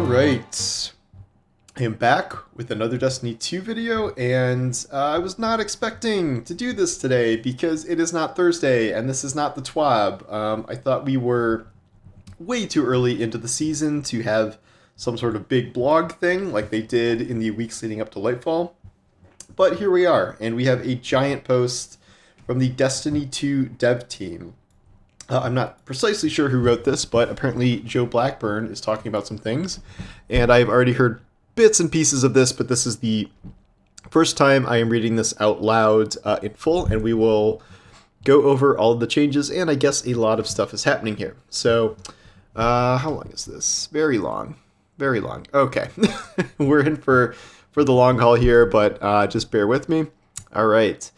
Alright, I am back with another Destiny 2 video, and I was not expecting to do this today because it is not Thursday and this is not the TWAB. I thought we were way too early into the season to have some sort of big blog thing like they did in the weeks leading up to Lightfall. But here we are, and we have a giant post from the Destiny 2 dev team. I'm not precisely sure who wrote this, but apparently Joe Blackburn is talking about some things, and I've already heard bits and pieces of this, but this is the first time I am reading this out loud in full, and we will go over all of the changes, and I guess a lot of stuff is happening here. So, how long is this? Very long. Very long. Okay. We're in for the long haul here, but just bear with me. All right.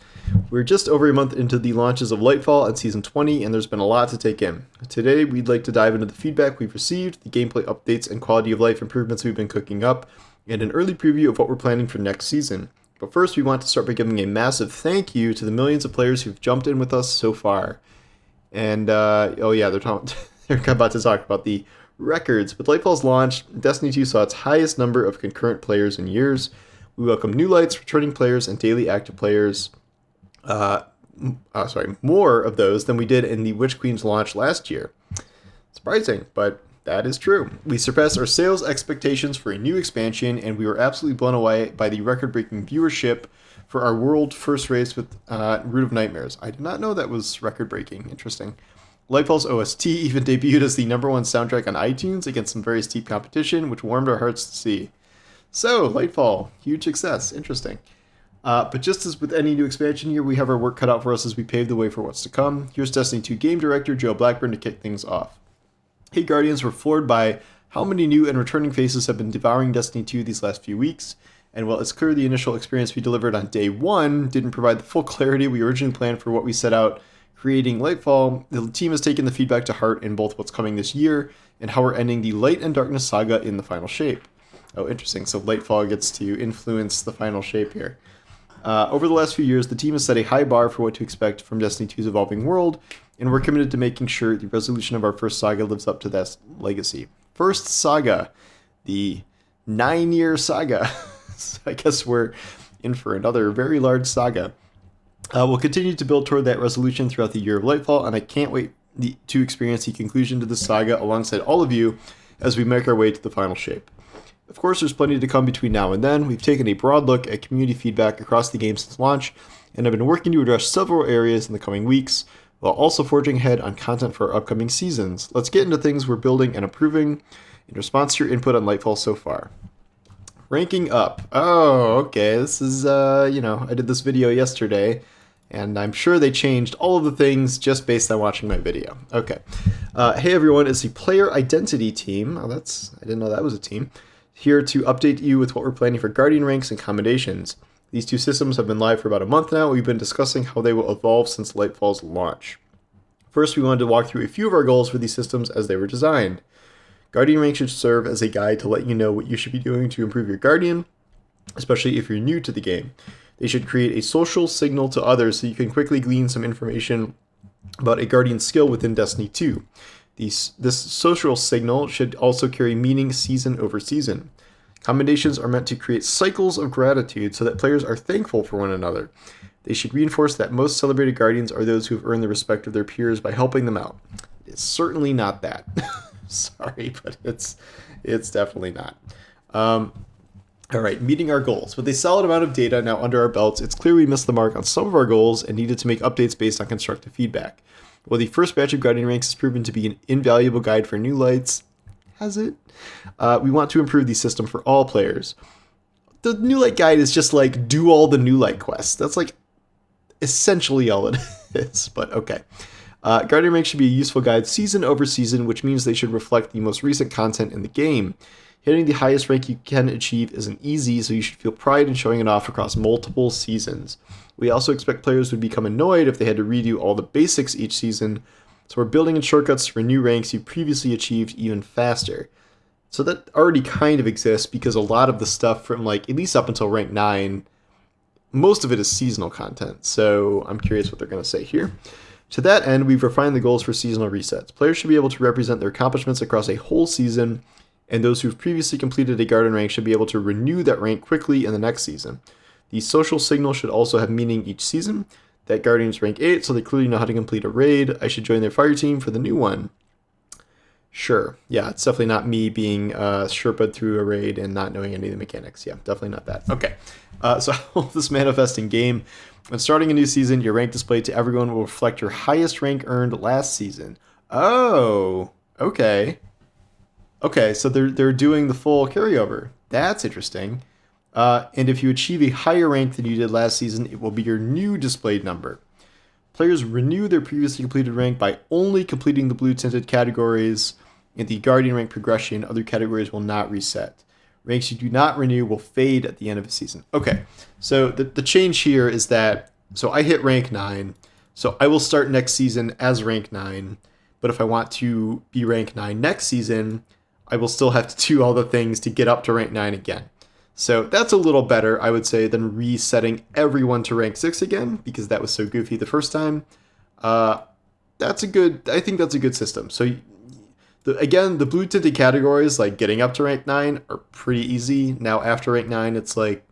We're just over a month into the launches of Lightfall and Season 20, and there's been a lot to take in. Today, we'd like to dive into the feedback we've received, the gameplay updates and quality of life improvements we've been cooking up, and an early preview of what we're planning for next season. But first, we want to start by giving a massive thank you to the millions of players who've jumped in with us so far. And, oh yeah, they're about to talk about the records. With Lightfall's launch, Destiny 2 saw its highest number of concurrent players in years. We welcome new lights, returning players, and daily active players. More of those than we did in the Witch Queen's launch last year. Surprising, but that is true. We surpassed our sales expectations for a new expansion, and we were absolutely blown away by the record-breaking viewership for our world first race with Root of Nightmares. I did not know that was record-breaking. Interesting. Lightfall's OST even debuted as the #1 soundtrack on iTunes against some very steep competition, which warmed our hearts to see. So, Lightfall, huge success. Interesting. But just as with any new expansion here, we have our work cut out for us as we pave the way for what's to come. Here's Destiny 2 game director Joe Blackburn to kick things off. Hey Guardians, we're floored by how many new and returning faces have been devouring Destiny 2 these last few weeks. And while it's clear the initial experience we delivered on day one didn't provide the full clarity we originally planned for what we set out creating Lightfall, the team has taken the feedback to heart in both what's coming this year and how we're ending the Light and Darkness saga in the final shape. Oh, interesting. So Lightfall gets to influence the final shape here. Over the last few years, the team has set a high bar for what to expect from Destiny 2's evolving world, and we're committed to making sure the resolution of our first saga lives up to that legacy. First saga, the 9-year saga. So I guess we're in for another very large saga. We'll continue to build toward that resolution throughout the year of Lightfall, and I can't wait to experience the conclusion to this saga alongside all of you as we make our way to the final shape. Of course, there's plenty to come between now and then. We've taken a broad look at community feedback across the game since launch, and have been working to address several areas in the coming weeks, while also forging ahead on content for our upcoming seasons. Let's get into things we're building and improving in response to your input on Lightfall so far. Ranking up. Oh, okay. This is, I did this video yesterday, and I'm sure they changed all of the things just based on watching my video. Okay. Hey everyone, it's the player identity team. Oh, I didn't know that was a team. Here to update you with what we're planning for Guardian ranks and Commendations. These two systems have been live for about a month now. We've been discussing how they will evolve since Lightfall's launch. First, we wanted to walk through a few of our goals for these systems as they were designed. Guardian rank should serve as a guide to let you know what you should be doing to improve your Guardian, especially if you're new to the game. They should create a social signal to others so you can quickly glean some information about a Guardian skill within Destiny 2. This social signal should also carry meaning season over season. Commendations are meant to create cycles of gratitude so that players are thankful for one another. They should reinforce that most celebrated Guardians are those who have earned the respect of their peers by helping them out. It's certainly not that. Sorry, but it's definitely not. All right, meeting our goals. With a solid amount of data now under our belts, it's clear we missed the mark on some of our goals and needed to make updates based on constructive feedback. While the first batch of Guardian ranks has proven to be an invaluable guide for new lights, has it? We want to improve the system for all players. The new light guide is just like, do all the new light quests. That's like essentially all it is, but okay. Guardian ranks should be a useful guide season over season, which means they should reflect the most recent content in the game. Hitting the highest rank you can achieve isn't easy, so you should feel pride in showing it off across multiple seasons. We also expect players would become annoyed if they had to redo all the basics each season, so we're building in shortcuts for new ranks you previously achieved even faster. So that already kind of exists because a lot of the stuff from at least up until rank 9, most of it is seasonal content, so I'm curious what they're going to say here. To that end, we've refined the goals for seasonal resets. Players should be able to represent their accomplishments across a whole season and those who've previously completed a Guardian rank should be able to renew that rank quickly in the next season. The social signal should also have meaning each season. That Guardian's rank 8, so they clearly know how to complete a raid. I should join their fire team for the new one. Sure. Yeah, it's definitely not me being Sherpa'd through a raid and not knowing any of the mechanics. Yeah, definitely not that. Okay. So how will this manifest in game? When starting a new season, your rank displayed to everyone will reflect your highest rank earned last season. Oh, okay. Okay, so they're doing the full carryover. That's interesting. And if you achieve a higher rank than you did last season, it will be your new displayed number. Players renew their previously completed rank by only completing the blue tinted categories. In the Guardian rank progression, other categories will not reset. Ranks you do not renew will fade at the end of the season. Okay, so the change here is that, so I hit rank 9, so I will start next season as rank 9, but if I want to be rank 9 next season, I will still have to do all the things to get up to rank 9 again. So that's a little better, I would say, than resetting everyone to rank 6 again, because that was so goofy the first time. I think that's a good system. So again, the blue tinted categories, like getting up to rank 9, are pretty easy. Now after rank 9, it's like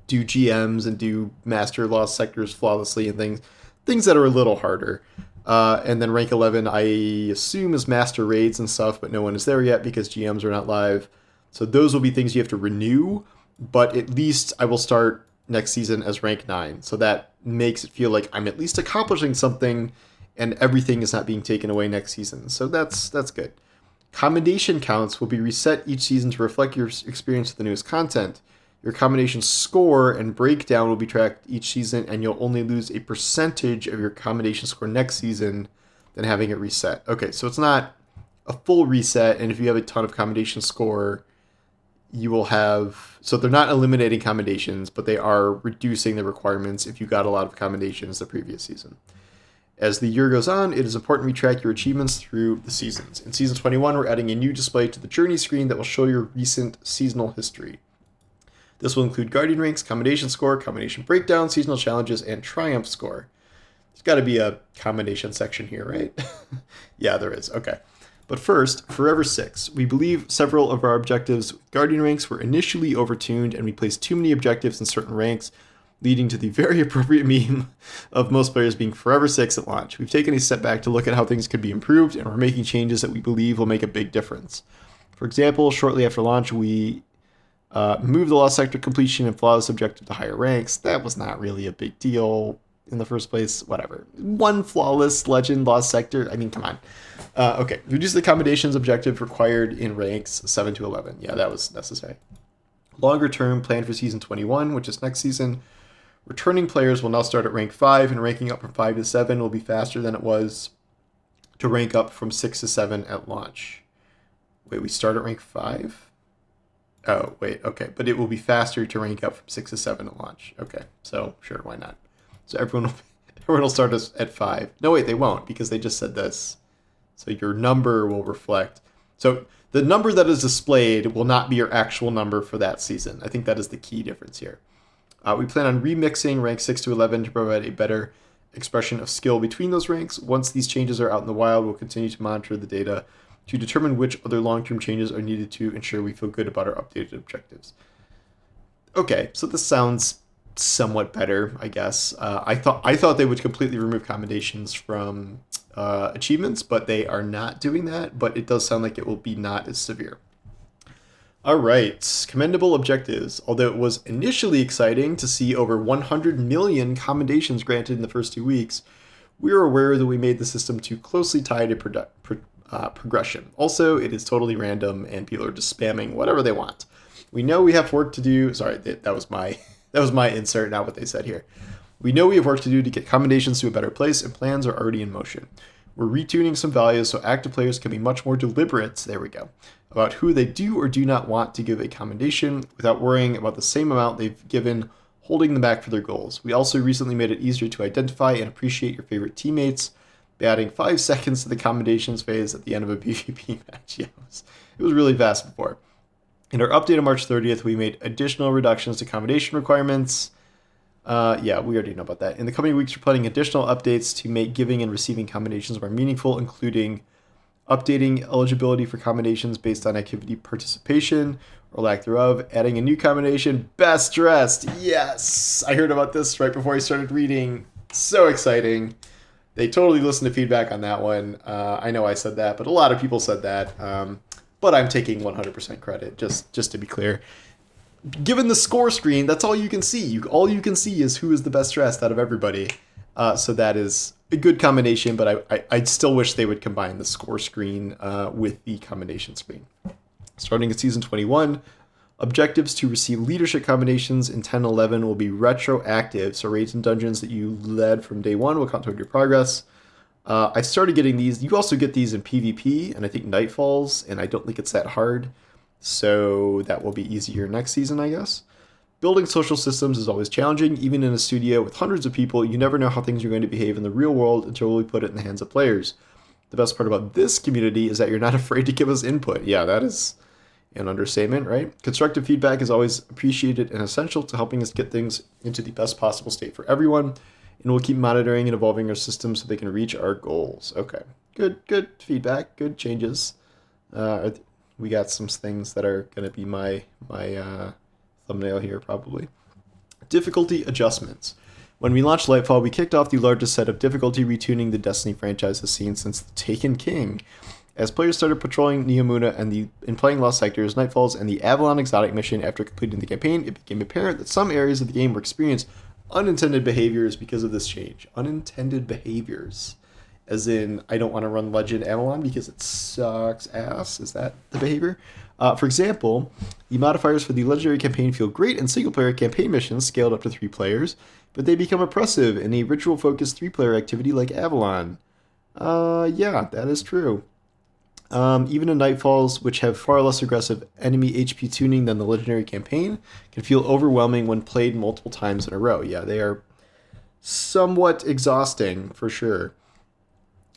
do GMs and do master lost sectors flawlessly and things that are a little harder. And then rank 11, I assume, is master raids and stuff, but no one is there yet because GMs are not live. So those will be things you have to renew, but at least I will start next season as rank 9. So that makes it feel like I'm at least accomplishing something and everything is not being taken away next season. So that's good. Commendation counts will be reset each season to reflect your experience with the newest content. Your commendation score and breakdown will be tracked each season, and you'll only lose a percentage of your commendation score next season than having it reset. Okay, so it's not a full reset, and if you have a ton of commendation score, you will have, so they're not eliminating commendations, but they are reducing the requirements if you got a lot of commendations the previous season. As the year goes on, it is important we track your achievements through the seasons. In Season 21, we're adding a new display to the Journey screen that will show your recent seasonal history. This will include Guardian ranks, commendation score, commendation breakdown, seasonal challenges, and triumph score. There's got to be a commendation section here, right? Yeah, there is. Okay. But first, Forever 6. We believe several of our objectives with Guardian ranks were initially overtuned, and we placed too many objectives in certain ranks, leading to the very appropriate meme of most players being Forever 6 at launch. We've taken a step back to look at how things could be improved, and we're making changes that we believe will make a big difference. For example, shortly after launch, we moved the Lost Sector completion and flawless objective to higher ranks. That was not really a big deal in the first place. Whatever. One flawless legend Lost Sector. I mean, come on. Okay. Reduce the accommodations objective required in ranks 7 to 11. Yeah, that was necessary. Longer term plan for Season 21, which is next season. Returning players will now start at rank 5, and ranking up from 5 to 7 will be faster than it was to rank up from 6 to 7 at launch. Wait, we start at rank 5? Oh, wait, okay. But it will be faster to rank up from 6 to 7 at launch. Okay, so sure, why not? So everyone will start at 5. No, wait, they won't, because they just said this. So your number will reflect. So the number that is displayed will not be your actual number for that season. I think that is the key difference here. We plan on remixing rank 6 to 11 to provide a better expression of skill between those ranks. Once these changes are out in the wild, we'll continue to monitor the data to determine which other long-term changes are needed to ensure we feel good about our updated objectives. Okay, so this sounds somewhat better, I guess. I thought they would completely remove commendations from achievements, but they are not doing that. But it does sound like it will be not as severe. All right, commendable objectives. Although it was initially exciting to see over 100 million commendations granted in the first 2 weeks, we are aware that we made the system too closely tied to progression. Also, it is totally random and people are just spamming whatever they want. We know we have work to do. Sorry, that was my insert, not what they said here. We know we have work to do to get commendations to a better place, and plans are already in motion. We're retuning some values so active players can be much more deliberate, there we go, about who they do or do not want to give a commendation without worrying about the same amount they've given, holding them back for their goals. We also recently made it easier to identify and appreciate your favorite teammates by adding 5 seconds to the commendations phase at the end of a PvP match. Yeah, it was really fast before. In our update on March 30th, we made additional reductions to commendation requirements. Yeah, we already know about that. In the coming weeks, we're planning additional updates to make giving and receiving commendations more meaningful, including updating eligibility for commendations based on activity participation or lack thereof, adding a new commendation, best dressed. Yes, I heard about this right before I started reading. So exciting. They totally listened to feedback on that one. I know I said that, but a lot of people said that. But I'm taking 100% credit, just to be clear. Given the score screen, that's all you can see. All you can see is who is the best dressed out of everybody. So that is a good combination, but I still wish they would combine the score screen with the combination screen. Starting at Season 21, objectives to receive leadership combinations in 10-11 will be retroactive, so raids and dungeons that you led from day one will count toward your progress. I started getting these. You also get these in PvP, and I think Nightfalls, and I don't think it's that hard, so that will be easier next season, I guess. Building social systems is always challenging. Even in a studio with hundreds of people, you never know how things are going to behave in the real world until we put it in the hands of players. The best part about this community is that you're not afraid to give us input. Yeah, that is an understatement, right? Constructive feedback is always appreciated and essential to helping us get things into the best possible state for everyone, and we'll keep monitoring and evolving our systems so they can reach our goals. Okay, good feedback, good changes. We got some things that are going to be my thumbnail here probably. Difficulty adjustments. When we launched Lightfall, we kicked off the largest set of difficulty retuning the Destiny franchise has seen since the Taken King. As players started patrolling Neomuna and playing Lost Sectors, Nightfalls, and the Avalon Exotic mission after completing the campaign, it became apparent that some areas of the game were experiencing unintended behaviors because of this change. Unintended behaviors. As in, I don't want to run Legend Avalon because it sucks ass. Is that the behavior? For example, the modifiers for the Legendary campaign feel great in single-player campaign missions scaled up to 3 players, but they become oppressive in a ritual-focused 3-player activity like Avalon. Yeah, that is true. Even in Nightfalls, which have far less aggressive enemy HP tuning than the Legendary campaign, can feel overwhelming when played multiple times in a row. Yeah, they are somewhat exhausting, for sure.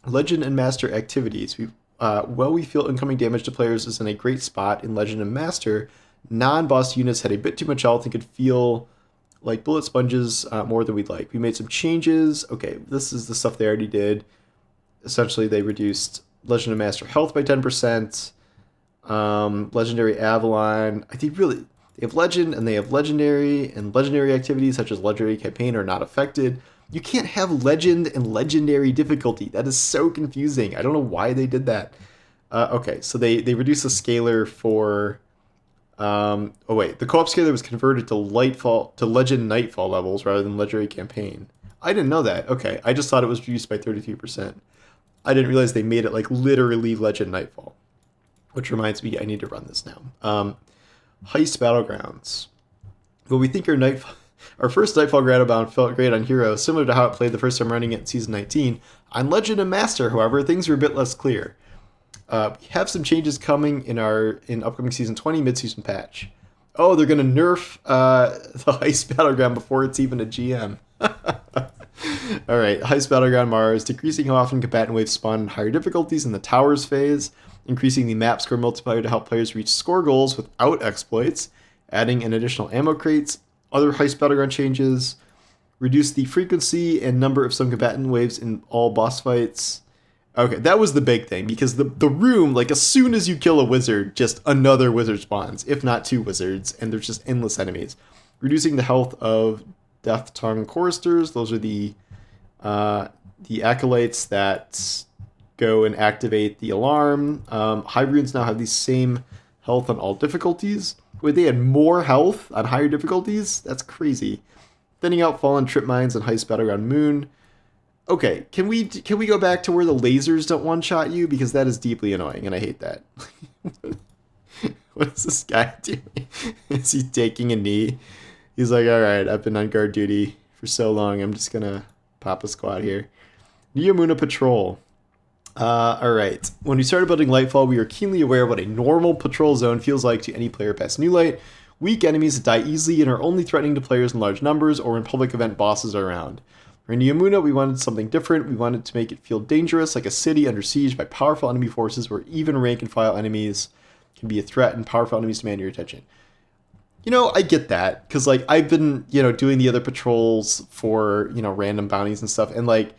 Legend and Master activities. We feel incoming damage to players is in a great spot in Legend and Master, non-boss units had a bit too much health and could feel like bullet sponges more than we'd like. We made some changes. Okay, this is the stuff they already did. Essentially, they reduced Legend and Master health by 10%. Legendary Avalon. I think really they have Legend and they have Legendary, and Legendary activities such as Legendary campaign are not affected. You can't have Legend and Legendary difficulty. That is so confusing. I don't know why they did that. Okay, so they reduced the scaler for... oh wait, the co-op scaler was converted to Legend Nightfall levels rather than Legendary campaign. I didn't know that. Okay, I just thought it was reduced by 33%. I didn't realize they made it like literally Legend Nightfall. Which reminds me, I need to run this now. Heist Battlegrounds. Well, we think our first Nightfall Grandbound felt great on Hero, similar to how it played the first time running it in Season 19. On Legend and Master, however, things are a bit less clear. We have some changes coming in upcoming Season 20 mid-season patch. Oh, they're going to nerf the Heist Battleground before it's even a GM. All right, Heist Battleground Mars, decreasing how often combatant waves spawn in higher difficulties in the Towers phase, increasing the map score multiplier to help players reach score goals without exploits, adding an additional ammo crates. Other Heist Battleground changes, reduce the frequency and number of some combatant waves in all boss fights. Okay, that was the big thing, because the room, like as soon as you kill a wizard, just another wizard spawns, if not 2 wizards, and there's just endless enemies. Reducing the health of Death Tongue Choristers, those are the acolytes that go and activate the alarm. High runes now have the same health on all difficulties. Wait, they had more health on higher difficulties? That's crazy. Thinning out Fallen Trip Mines and Heist Battleground Moon. Okay, can we go back to where the lasers don't one-shot you? Because that is deeply annoying, and I hate that. What is this guy doing? Is he taking a knee? He's like, alright, I've been on guard duty for so long, I'm just gonna pop a squat here. Neomuna Patrol. Alright, when we started building Lightfall, we were keenly aware of what a normal patrol zone feels like to any player past New Light. Weak enemies that die easily and are only threatening to players in large numbers or when public event bosses are around. For Neomuna, we wanted something different. We wanted to make it feel dangerous, like a city under siege by powerful enemy forces where even rank-and-file enemies can be a threat and powerful enemies demand your attention. You know, I get that, because, like, I've been, doing the other patrols for, random bounties and stuff, and, like,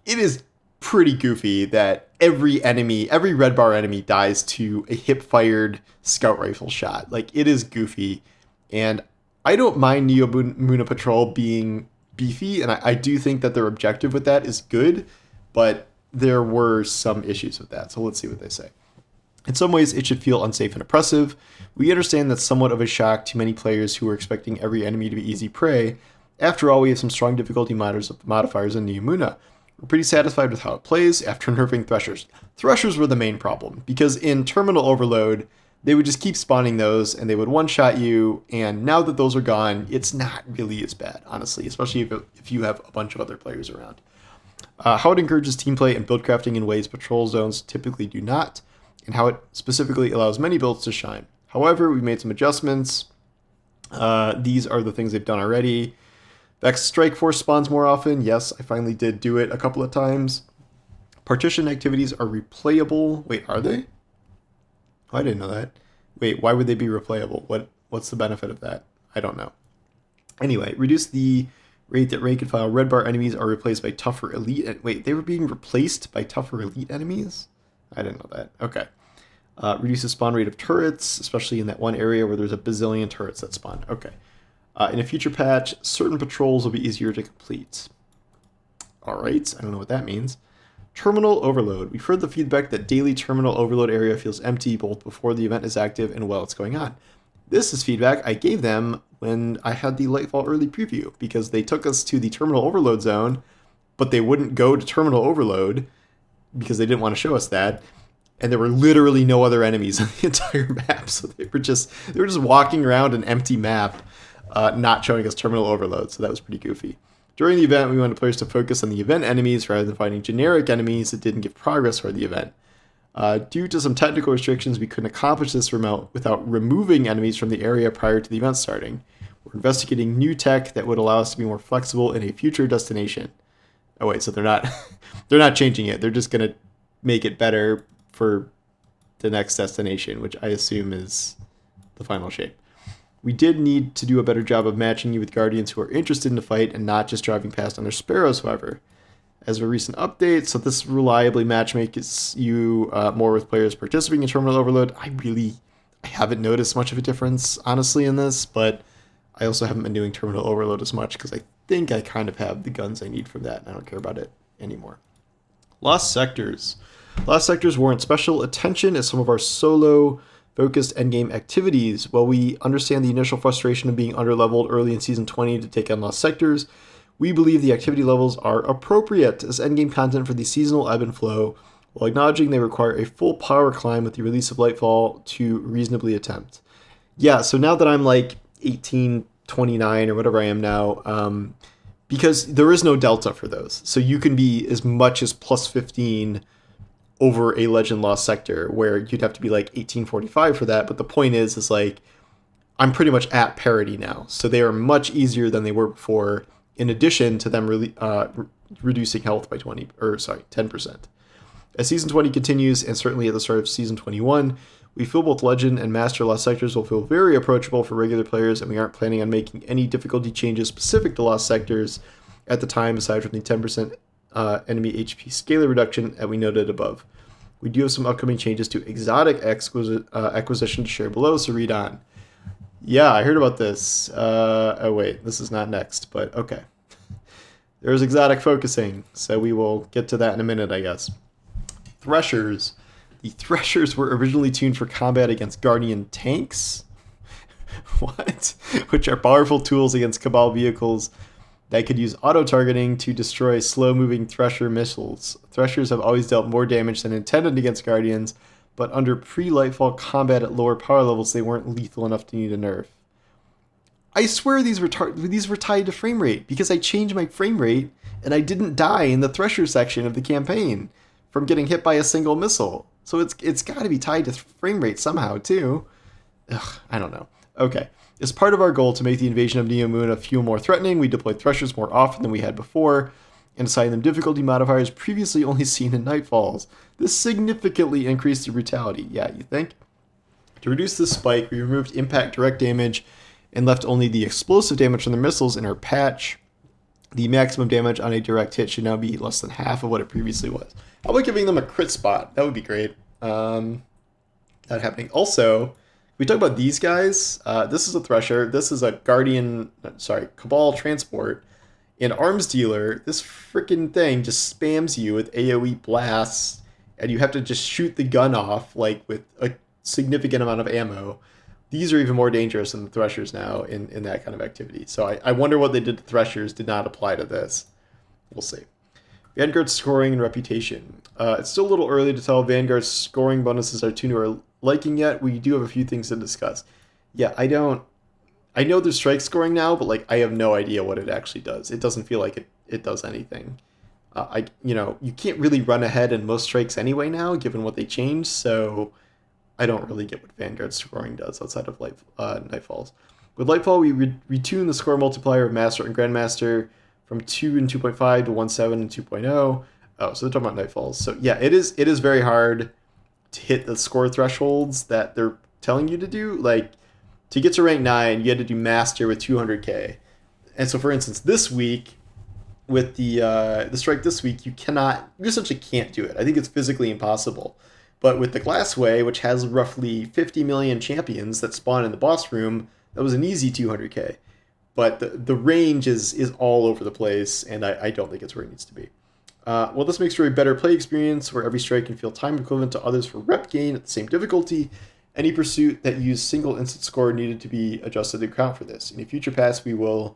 it is pretty goofy that every red bar enemy dies to a hip-fired scout rifle shot. Like, it is goofy, and I don't mind Neomuna Patrol being beefy, and I do think that their objective with that is good, but there were some issues with that, so let's see what they say. In some ways, it should feel unsafe and oppressive. We understand that's somewhat of a shock to many players who are expecting every enemy to be easy prey. After all, we have some strong difficulty modifiers in Neomuna. We're pretty satisfied with how it plays after nerfing Threshers. Threshers were the main problem, because in Terminal Overload, they would just keep spawning those, and they would one-shot you, and now that those are gone, it's not really as bad, honestly, especially if you have a bunch of other players around. How it encourages team play and build crafting in ways patrol zones typically do not, and how it specifically allows many builds to shine. However, we've made some adjustments. These are the things they've done already. Vex Strike Force spawns more often. Yes, I finally did do it a couple of times. Partition activities are replayable. Wait, are they? Oh, I didn't know that. Wait, why would they be replayable? What's the benefit of that? I don't know. Anyway, reduce the rate that rank and file red bar enemies are replaced by tougher elite. Wait, they were being replaced by tougher elite enemies? I didn't know that. Okay. Reduce the spawn rate of turrets, especially in that one area where there's a bazillion turrets that spawn. Okay. In a future patch, certain patrols will be easier to complete. Alright, I don't know what that means. Terminal Overload. We've heard the feedback that daily Terminal Overload area feels empty both before the event is active and while it's going on. This is feedback I gave them when I had the Lightfall early preview, because they took us to the Terminal Overload zone, but they wouldn't go to Terminal Overload because they didn't want to show us that. And there were literally no other enemies on the entire map, so they were just walking around an empty map, not showing us Terminal Overload, so that was pretty goofy. During the event, we wanted players to focus on the event enemies rather than fighting generic enemies that didn't give progress for the event. Due to some technical restrictions, we couldn't accomplish this without removing enemies from the area prior to the event starting. We're investigating new tech that would allow us to be more flexible in a future destination. Oh wait, so they're not changing it. They're just going to make it better for the next destination, which I assume is the final shape. We did need to do a better job of matching you with Guardians who are interested in the fight and not just driving past on their Sparrows, however. As of a recent update, so this reliably matchmakes you more with players participating in Terminal Overload. I haven't noticed much of a difference, honestly, in this, but I also haven't been doing Terminal Overload as much because I think I kind of have the guns I need for that, and I don't care about it anymore. Lost Sectors. Lost Sectors warrant special attention as some of our solo-focused endgame activities. While we understand the initial frustration of being underleveled early in Season 20 to take on Lost Sectors, we believe the activity levels are appropriate as endgame content for the seasonal ebb and flow, while acknowledging they require a full power climb with the release of Lightfall to reasonably attempt. Yeah, so now that I'm like 18, 29, or whatever I am now, because there is no delta for those, so you can be as much as plus 15 over a Legend Lost Sector, where you'd have to be like 1845 for that, but the point is like, I'm pretty much at parity now, so they are much easier than they were before, in addition to them reducing health by 10%. As Season 20 continues, and certainly at the start of Season 21, we feel both Legend and Master Lost Sectors will feel very approachable for regular players, and we aren't planning on making any difficulty changes specific to Lost Sectors at the time, aside from the 10% enemy HP scalar reduction that we noted above. We do have some upcoming changes to exotic acquisition to share below, so read on. Yeah, I heard about this. Oh wait, this is not next, but okay. There's exotic focusing, so we will get to that in a minute, I guess. Threshers. The Threshers were originally tuned for combat against Guardian tanks. What? Which are powerful tools against Cabal vehicles that could use auto-targeting to destroy slow-moving Thresher missiles. Threshers have always dealt more damage than intended against Guardians, but under pre-Lightfall combat at lower power levels, they weren't lethal enough to need a nerf. I swear these were tied to frame rate, because I changed my frame rate, and I didn't die in the Thresher section of the campaign from getting hit by a single missile. So it's got to be tied to frame rate somehow, too. Ugh, I don't know. Okay. As part of our goal to make the invasion of Neomuna feel more threatening, we deployed Threshers more often than we had before, and assigned them difficulty modifiers previously only seen in Nightfalls. This significantly increased the brutality. Yeah, you think? To reduce this spike, we removed impact direct damage and left only the explosive damage from the missiles in our patch. The maximum damage on a direct hit should now be less than half of what it previously was. How about giving them a crit spot? That would be great. Not happening. Also, we talk about these guys. This is a Thresher. This is a Cabal Transport. An Arms Dealer. This freaking thing just spams you with AoE blasts, and you have to just shoot the gun off like with a significant amount of ammo. These are even more dangerous than the Threshers now in that kind of activity. So I wonder what they did to Threshers did not apply to this. We'll see. Vanguard's scoring and reputation. It's still a little early to tell if Vanguard's scoring bonuses are tuned to our liking yet. We do have a few things to discuss. Yeah, I know there's strike scoring now, but like I have no idea what it actually does. It doesn't feel like it does anything. You can't really run ahead in most strikes anyway now, given what they changed, so I don't really get what Vanguard scoring does outside of Nightfalls. With Lightfall, we retune the score multiplier of Master and Grandmaster from 2 and 2.5 to 1.7 and 2.0. Oh, so they're talking about Nightfalls. So yeah, it is very hard to hit the score thresholds that they're telling you to do. Like, to get to rank 9, you had to do Master with 200k. And so, for instance, this week, with the strike this week, you essentially can't do it. I think it's physically impossible. But with the Glassway, which has roughly 50 million champions that spawn in the boss room, that was an easy 200k. But the range is all over the place, and I don't think it's where it needs to be. Well, this makes for a better play experience, where every strike can feel time equivalent to others for rep gain at the same difficulty. Any pursuit that used single instant score needed to be adjusted to account for this. In a future pass, we will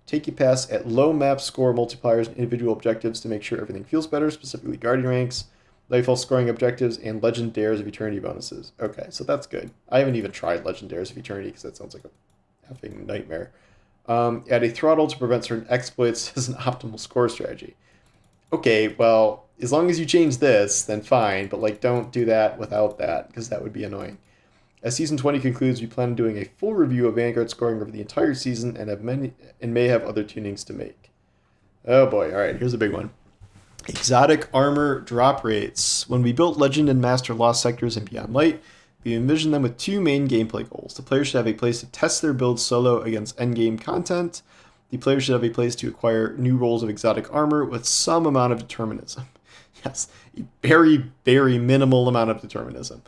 take a pass at low map score multipliers and individual objectives to make sure everything feels better, specifically Guardian ranks, Lightfall scoring objectives, and Legend Dares of Eternity bonuses. Okay, so that's good. I haven't even tried Legend Dares of Eternity because that sounds like a effing nightmare. Add a throttle to prevent certain exploits as an optimal score strategy. Okay, well, as long as you change this, then fine, but like don't do that without that, because that would be annoying. As Season 20 concludes, we plan on doing a full review of Vanguard scoring over the entire season and may have other tunings to make. Oh boy, alright, here's a big one. Exotic armor drop rates. When we built Legend and Master Lost Sectors and Beyond Light, we envisioned them with two main gameplay goals. The players should have a place to test their builds solo against endgame content. The players should have a place to acquire new rolls of exotic armor with some amount of determinism. Yes, a very, very minimal amount of determinism.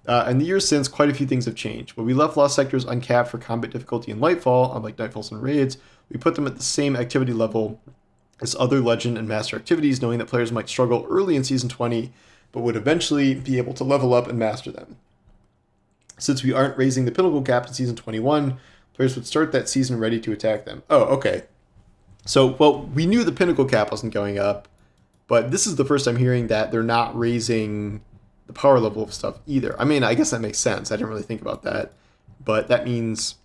In the years since, quite a few things have changed. When we left Lost Sectors uncapped for combat difficulty in Lightfall, unlike Nightfalls and Raids, we put them at the same activity level as other Legend and Master activities, knowing that players might struggle early in Season 20, but would eventually be able to level up and master them. Since we aren't raising the pinnacle cap in Season 21, players would start that season ready to attack them. Oh, okay. So, well, we knew the pinnacle cap wasn't going up, but this is the first time hearing that they're not raising the power level of stuff either. I mean, I guess that makes sense. I didn't really think about that. But that means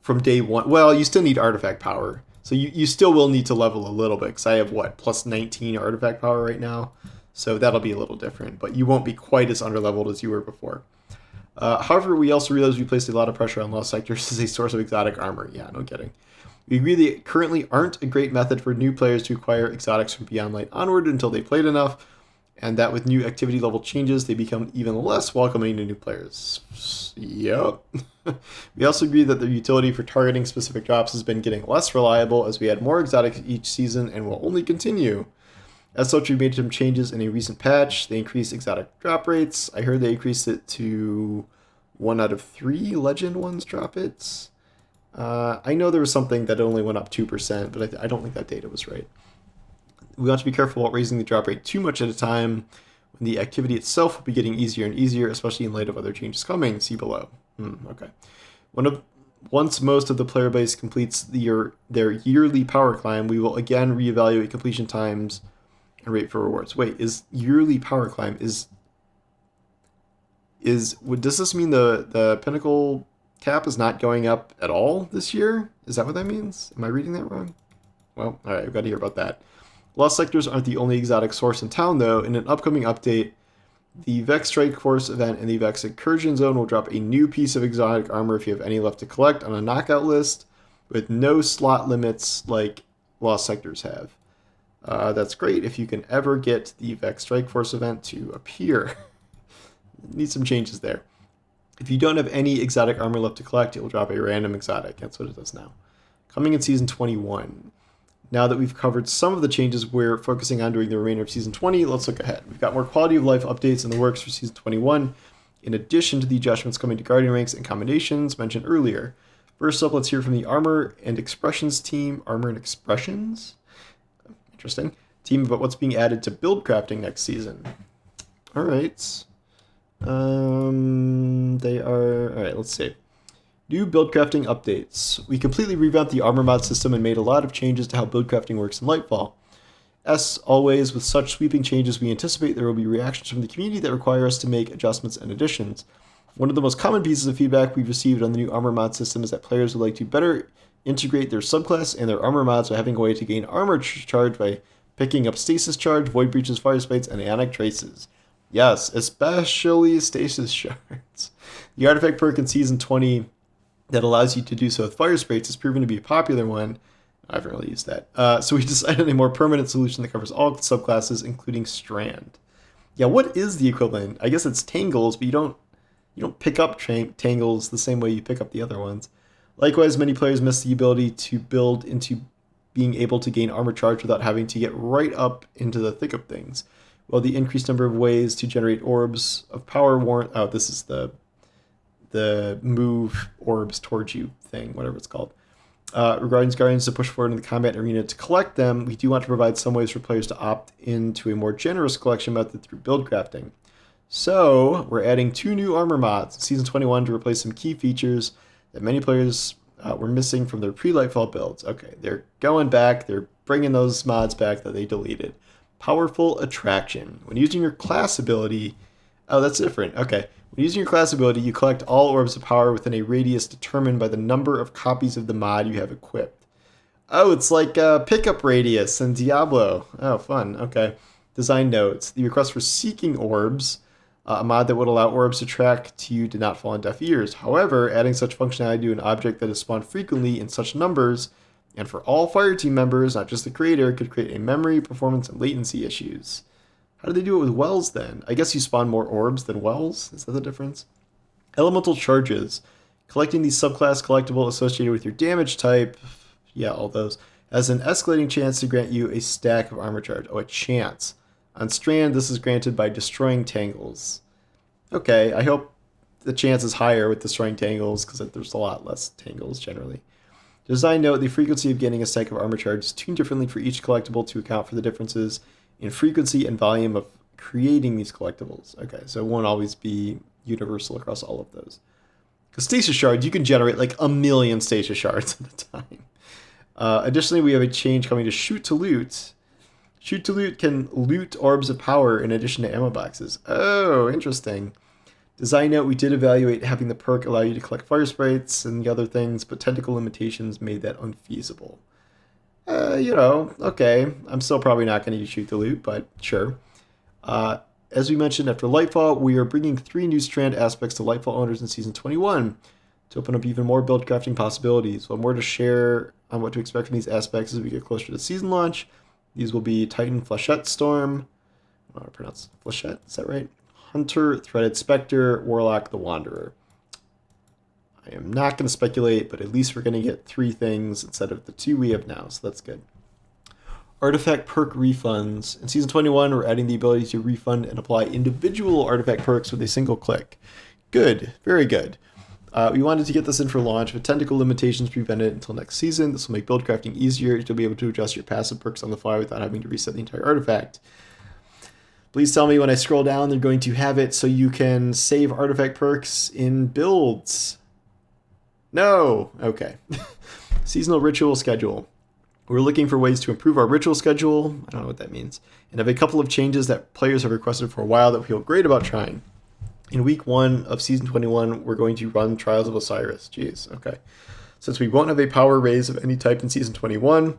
from day one, well, you still need artifact power. So you still will need to level a little bit, because I have, plus 19 artifact power right now. So that'll be a little different, but you won't be quite as underleveled as you were before. However, we also realized we placed a lot of pressure on Lost Sectors as a source of exotic armor. Yeah, no kidding. We agree they currently aren't a great method for new players to acquire exotics from Beyond Light onward until they played enough, and that with new activity level changes, they become even less welcoming to new players. Yep. We also agree that their utility for targeting specific drops has been getting less reliable as we add more exotics each season and will only continue. As such, we made some changes in a recent patch. They increased exotic drop rates. I heard they increased it to 1 out of 3 Legend ones drop it. I know there was something that only went up 2%, but I don't think that data was right. We want to be careful about raising the drop rate too much at a time when the activity itself will be getting easier and easier, especially in light of other changes coming. See below. Okay. Once most of the player base completes their yearly power climb, we will again reevaluate completion times and rate for rewards. Wait, is yearly power climb does this mean the pinnacle cap is not going up at all this year? Is that what that means? Am I reading that wrong? Well, all right, I've got to hear about that. Lost Sectors aren't the only exotic source in town, though. In an upcoming update, the Vex Strike Force event and the Vex Incursion Zone will drop a new piece of exotic armor if you have any left to collect on a knockout list, with no slot limits like Lost Sectors have. That's great if you can ever get the Vex Strike Force event to appear. Need some changes there. If you don't have any exotic armor left to collect, it will drop a random exotic. That's what it does now. Coming in Season 21. Now that we've covered some of the changes we're focusing on during the remainder of Season 20, let's look ahead. We've got more quality of life updates in the works for Season 21, in addition to the adjustments coming to Guardian ranks and Commendations mentioned earlier. First up, let's hear from the Armor and Expressions team. Armor and Expressions? Interesting. Team about what's being added to build crafting next season. All right. Alright, let's see. New build crafting updates. We completely revamped the armor mod system and made a lot of changes to how build crafting works in Lightfall. As always, with such sweeping changes, we anticipate there will be reactions from the community that require us to make adjustments and additions. One of the most common pieces of feedback we've received on the new armor mod system is that players would like to better integrate their subclass and their armor mods by having a way to gain armor charge by picking up stasis charge, void breaches, fire sprites, and ionic traces. Yes, especially stasis shards. The artifact perk in Season 20 that allows you to do so with fire sprites has proven to be a popular one. I haven't really used that. So we decided on a more permanent solution that covers all subclasses, including Strand. Yeah, what is the equivalent? I guess it's Tangles, but you don't pick up Tangles the same way you pick up the other ones. Likewise, many players miss the ability to build into being able to gain armor charge without having to get right up into the thick of things. Well, the increased number of ways to generate orbs of power warrant... Oh, this is the move orbs towards you thing, whatever it's called. Regarding Guardians to push forward in the combat arena to collect them, we do want to provide some ways for players to opt into a more generous collection method through build crafting. So, we're adding 2 new armor mods in Season 21 to replace some key features that many players were missing from their pre-Lightfall builds. Okay, they're going back, they're bringing those mods back that they deleted. Powerful Attraction. When using your class ability... Oh, that's different. Okay. When using your class ability, you collect all orbs of power within a radius determined by the number of copies of the mod you have equipped. Oh, it's like a pickup radius in Diablo. Oh, fun. Okay. Design notes. The request for seeking orbs, a mod that would allow orbs to track to you, did not fall on deaf ears. However, adding such functionality to an object that is spawned frequently in such numbers, and for all Fireteam members, not just the creator, could create a memory, performance, and latency issues. How do they do it with wells then? I guess you spawn more orbs than wells? Is that the difference? Elemental charges. Collecting the subclass collectible associated with your damage type, yeah, all those, has an escalating chance to grant you a stack of armor charge. Oh, a chance. On Strand, this is granted by destroying Tangles. Okay, I hope the chance is higher with destroying Tangles, because there's a lot less Tangles generally. Design note, the frequency of getting a stack of armor charge is tuned differently for each collectible to account for the differences in frequency and volume of creating these collectibles. Okay, so it won't always be universal across all of those. Because stasis shards, you can generate like 1 million stasis shards at a time. Additionally, we have a change coming to Shoot to Loot. Shoot to Loot can loot orbs of power in addition to ammo boxes. Oh, interesting. Design note, we did evaluate having the perk allow you to collect fire sprites and the other things, but technical limitations made that unfeasible. Okay. I'm still probably not going to use Shoot to Loot, but sure. As we mentioned, after Lightfall, we are bringing 3 new Strand aspects to Lightfall owners in Season 21 to open up even more build crafting possibilities. We'll have more to share on what to expect from these aspects as we get closer to season launch. These will be Titan Flechette Storm. I don't know how to pronounce Flechette, is that right? Hunter, Threaded Spectre, Warlock, the Wanderer. I am not going to speculate, but at least we're going to get 3 things instead of the 2 we have now, so that's good. Artifact perk refunds. In Season 21, we're adding the ability to refund and apply individual artifact perks with a single click. Good, very good. We wanted to get this in for launch, but technical limitations prevent it until next season. This will make build crafting easier. You'll be able to adjust your passive perks on the fly without having to reset the entire artifact. Please tell me when I scroll down, they're going to have it so you can save artifact perks in builds. No! Okay. Seasonal ritual schedule. We're looking for ways to improve our ritual schedule. I don't know what that means. And have a couple of changes that players have requested for a while that we feel great about trying. In week 1 of Season 21, we're going to run Trials of Osiris. Jeez, okay. Since we won't have a power raise of any type in Season 21,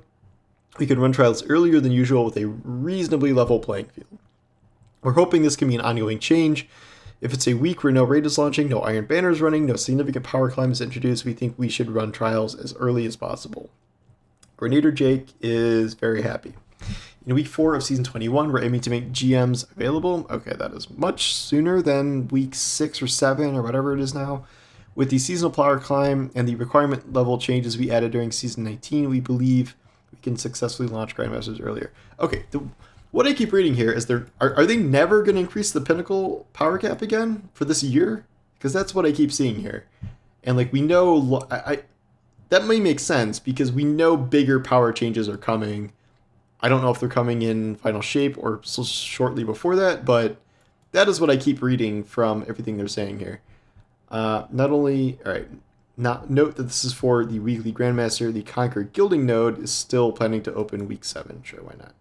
we can run trials earlier than usual with a reasonably level playing field. We're hoping this can be an ongoing change. If it's a week where no raid is launching, no Iron Banner is running, no significant power climb is introduced, we think we should run trials as early as possible. Grenadier Jake is very happy. In week 4 of Season 21, we're aiming to make GMs available. Okay, that is much sooner than week 6 or 7 or whatever it is now. With the seasonal power climb and the requirement level changes we added during Season 19, we can successfully launch Grandmasters earlier. Okay, what I keep reading here is are they never going to increase the pinnacle power cap again for this year? Because that's what I keep seeing here. And like we know, that may make sense because we know bigger power changes are coming. I don't know if they're coming in final shape or so shortly before that, but that is what I keep reading from everything they're saying here. Note that this is for the weekly Grandmaster. The Conquer Gilding node is still planning to open week 7. Sure, why not?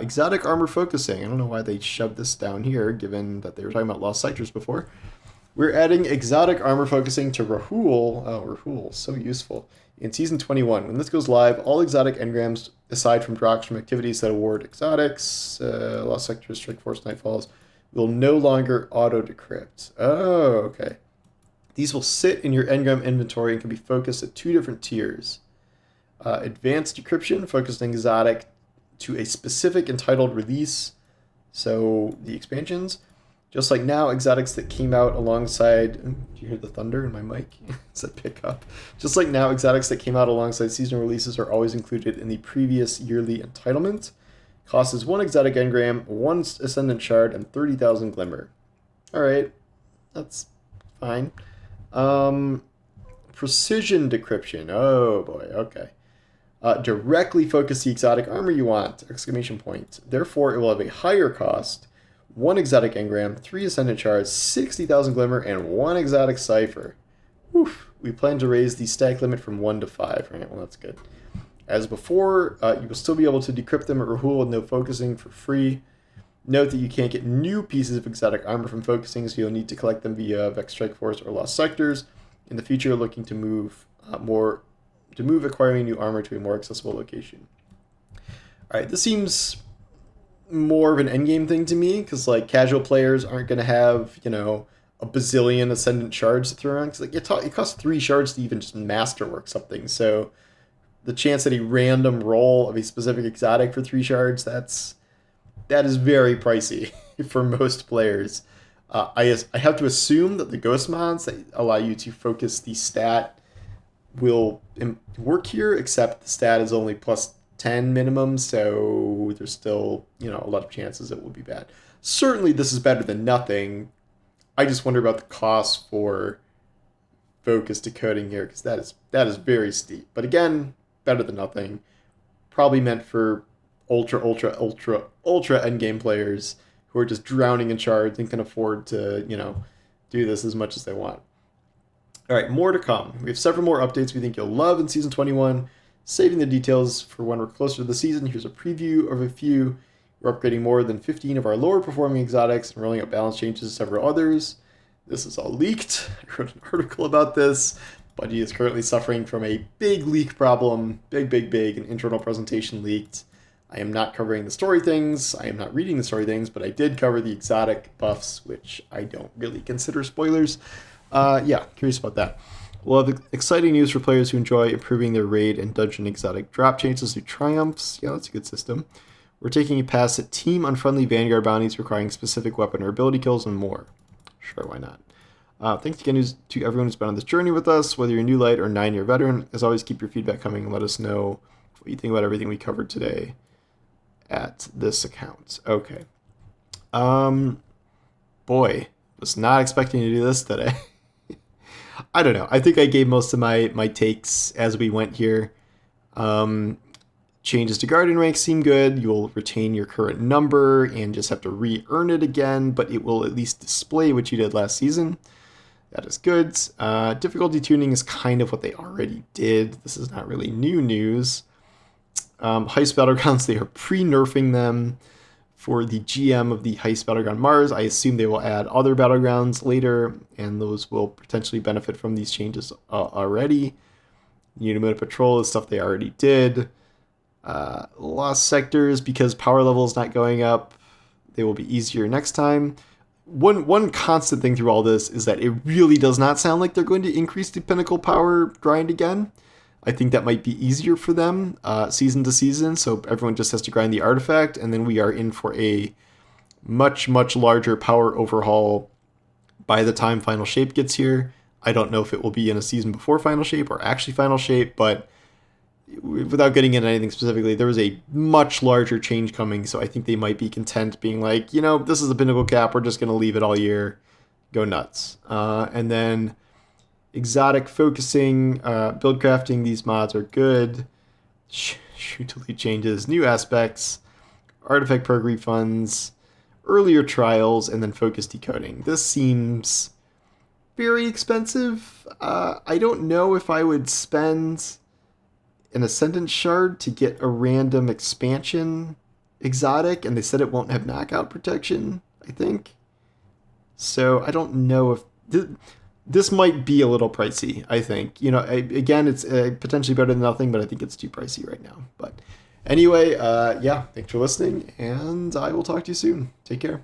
Exotic armor focusing. I don't know why they shoved this down here, given that they were talking about lost sectors before. We're adding exotic armor focusing to Rahool. Oh, Rahool, so useful. In Season 21. When this goes live, all exotic engrams, aside from drops from activities that award exotics, lost sectors, strike force, nightfalls, will no longer auto-decrypt. Oh, okay. These will sit in your engram inventory and can be focused at 2 different tiers. Advanced decryption, focused on exotic to a specific entitled release. So the expansions, just like now, exotics that came out alongside... Do you hear the thunder in my mic? It's a pickup. Just like now, exotics that came out alongside seasonal releases are always included in the previous yearly entitlement. Cost is 1 exotic engram, 1 ascendant shard, and 30,000 glimmer. Alright, that's fine. Precision decryption. Oh boy, okay. Directly focus the exotic armor you want! Exclamation point. Therefore, it will have a higher cost. 1 exotic engram, 3 ascendant shards, 60,000 glimmer, and 1 exotic cipher. Oof. We plan to raise the stack limit from 1 to 5. Right, well that's good. As before, you will still be able to decrypt them at Rahool with no focusing for free. Note that you can't get new pieces of exotic armor from focusing, so you'll need to collect them via Vex Strike Force or Lost Sectors. In the future, looking to move acquiring new armor to a more accessible location. All right, this seems more of an endgame thing to me, because like casual players aren't going to have, you know, a bazillion ascendant shards to throw around. Cause, like, it costs 3 shards to even just masterwork something, so the chance that a random roll of a specific exotic for 3 shards, that is very pricey for most players. I have to assume that the ghost mods that allow you to focus the stat will work here, except the stat is only plus 10 minimum, so there's still, you know, a lot of chances it will be bad. Certainly this is better than nothing. I just wonder about the cost for focus decoding here, because that is very steep. But again, better than nothing. Probably meant for ultra endgame players who are just drowning in shards and can afford to, you know, do this as much as they want. All right, more to come. We have several more updates we think you'll love in Season 21. Saving the details for when we're closer to the season, here's a preview of a few. We're upgrading more than 15 of our lower performing exotics and rolling out balance changes to several others. This is all leaked. I wrote an article about this. Bungie is currently suffering from a big leak problem. Big, an internal presentation leaked. I am not covering the story things. I am not reading the story things, but I did cover the exotic buffs, which I don't really consider spoilers. Yeah, curious about that. We'll have exciting news for players who enjoy improving their raid and dungeon exotic drop changes through triumphs. Yeah, that's a good system. We're taking a pass at team-unfriendly Vanguard bounties requiring specific weapon or ability kills and more. Sure, why not? Thanks again to everyone who's been on this journey with us, whether you're a new light or 9-year veteran. As always, keep your feedback coming and let us know what you think about everything we covered today at this account. Okay. Boy, was not expecting to do this today. I don't know. I think I gave most of my takes as we went here. Changes to Guardian rank seem good. You will retain your current number and just have to re-earn it again, but it will at least display what you did last season. That is good. Difficulty tuning is kind of what they already did. This is not really new news. Heist Battlegrounds, they are pre-nerfing them for the GM of the Heist Battleground Mars. I assume they will add other battlegrounds later, and those will potentially benefit from these changes already. Neomuna Patrol is stuff they already did. Lost sectors, because power level is not going up, they will be easier next time. One constant thing through all this is that it really does not sound like they're going to increase the pinnacle power grind again. I think that might be easier for them season to season, so everyone just has to grind the artifact, and then we are in for a much larger power overhaul by the time Final Shape gets here. I don't know if it will be in a season before Final Shape or actually Final Shape, but without getting into anything specifically, there was a much larger change coming, so I think they might be content being like, this is the pinnacle cap, we're just going to leave it all year, go nuts. And then exotic focusing, build crafting, these mods are good. Shoot delete changes, new aspects, artifact perk refunds, earlier trials, and then focus decoding. This seems very expensive. I don't know if I would spend an Ascendant Shard to get a random expansion exotic, and they said it won't have knockout protection, I think. So I don't know if... This might be a little pricey, I think. Again, it's potentially better than nothing, but I think it's too pricey right now. But anyway, yeah, thanks for listening, and I will talk to you soon. Take care.